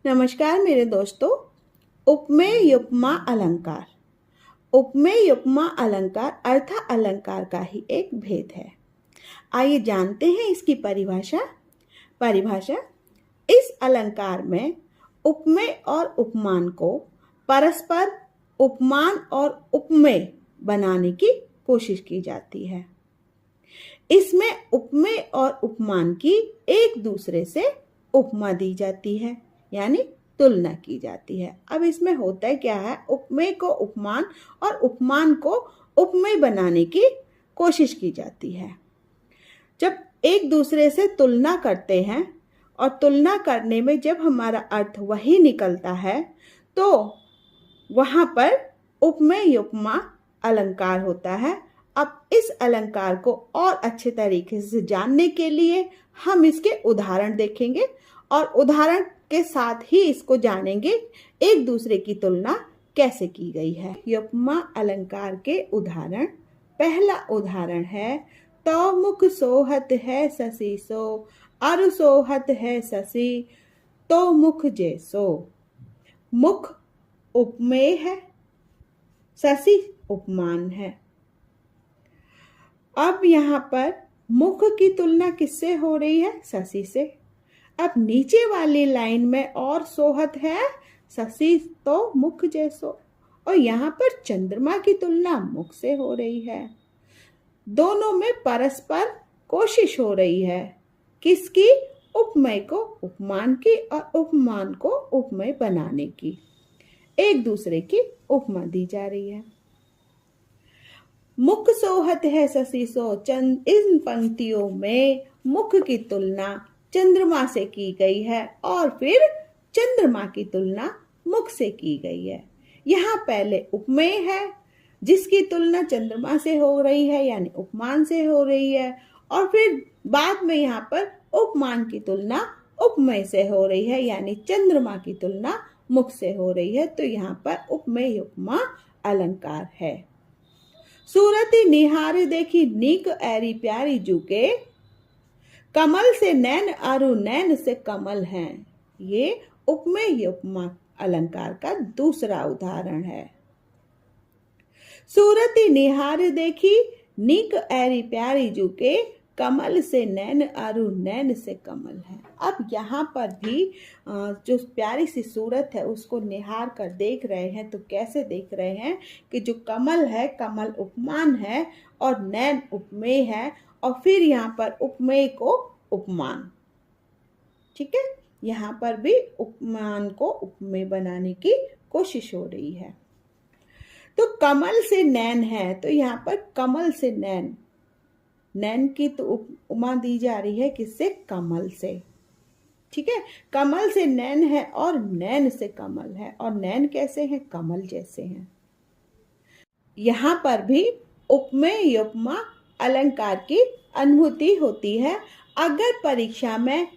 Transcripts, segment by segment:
नमस्कार मेरे दोस्तों। उपमेय उपमा अलंकार। उपमेय उपमा अलंकार अर्थ अलंकार का ही एक भेद है। आइए जानते हैं इसकी परिभाषा। इस अलंकार में उपमेय और उपमान को परस्पर उपमान और उपमेय बनाने की कोशिश की जाती है। इसमें उपमेय और उपमान की एक दूसरे से उपमा दी जाती है, यानी तुलना की जाती है। अब इसमें होता है क्या है, उपमेय को उपमान और उपमान को उपमेय बनाने की कोशिश की जाती है। जब एक दूसरे से तुलना करते हैं और तुलना करने में जब हमारा अर्थ वही निकलता है तो वहां पर उपमेय उपमा अलंकार होता है। अब इस अलंकार को और अच्छे तरीके से जानने के लिए हम इसके उदाहरण देखेंगे और उदाहरण के साथ ही इसको जानेंगे एक दूसरे की तुलना कैसे की गई है। उपमा अलंकार के उदाहरण। पहला उदाहरण है, तो मुख सोहत है शशि सो, अरु सोहत है शशि, तो मुख जैसो। मुख उपमेय है, शशि उपमान है। अब यहाँ पर मुख की तुलना किससे हो रही है? शशि से। अब नीचे वाली लाइन में और सोहत है शशि तो मुख जैसो, और यहाँ पर चंद्रमा की तुलना मुख से हो रही है। दोनों में परस्पर कोशिश हो रही है किसकी? उपमेय को उपमान की और उपमान को उपमेय बनाने की। एक दूसरे की उपमा दी जा रही है। मुख सोहत है शशि सो, इन पंक्तियों में मुख की तुलना चंद्रमा से की गई है और फिर चंद्रमा की तुलना मुख से की गई है। यहाँ पहले उपमेय है जिसकी तुलना चंद्रमा से हो रही है, यानी उपमान से हो रही है, और फिर बाद में यहाँ पर उपमान की तुलना उपमेय से हो रही है, यानी चंद्रमा की तुलना मुख से हो रही है। तो यहाँ पर उपमेय उपमा अलंकार है। सूरती निहार देखी नीक ऐरी प्यारी जुके, कमल से नैन अरु नैन से कमल हैं। ये उपमेय उपमा अलंकार का दूसरा उदाहरण है। सूरती निहार देखी नीक ऐरी प्यारी जुके, कमल से नैन अरु नैन से कमल है। अब यहाँ पर भी जो प्यारी सी सूरत है उसको निहार कर देख रहे हैं। तो कैसे देख रहे हैं कि जो कमल है, कमल उपमान है और नैन उपमेय है, और फिर यहाँ पर उपमेय को उपमान। ठीक है, यहाँ पर भी उपमान को उपमेय बनाने की कोशिश हो रही है। तो कमल से नैन है, तो यहाँ पर कमल से नैन, नैन की तो उपमा दी जा रही है किससे? कमल से। ठीक है, कमल से नैन है और नैन से कमल है, और नैन कैसे हैं? कमल जैसे हैं। यहाँ पर भी उपमेय उपमा अलंकार की अनुभूति होती है। अगर परीक्षा में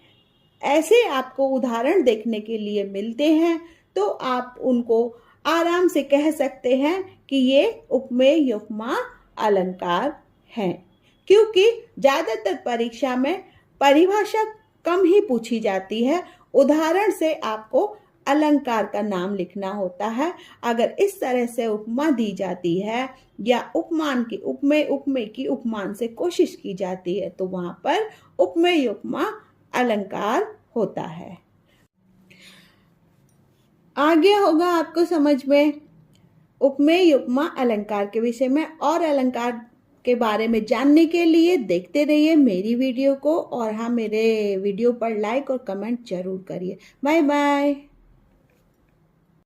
ऐसे आपको उदाहरण देखने के लिए मिलते हैं तो आप उनको आराम से कह सकते हैं कि ये उपमेय उपमा अलंकार हैं, क्योंकि ज्यादातर परीक्षा में परिभाषा कम ही पूछी जाती है। उदाहरण से आपको अलंकार का नाम लिखना होता है। अगर इस तरह से उपमा दी जाती है या उपमान की उपमेय की उपमान से कोशिश की जाती है तो वहां पर उपमेय उपमा अलंकार होता है। आगे होगा आपको समझ में उपमेय उपमा अलंकार के विषय में। और अलंकार के बारे में जानने के लिए देखते रहिए मेरी वीडियो को, और हाँ, मेरे वीडियो पर लाइक और कमेंट जरूर करिए। Bye bye.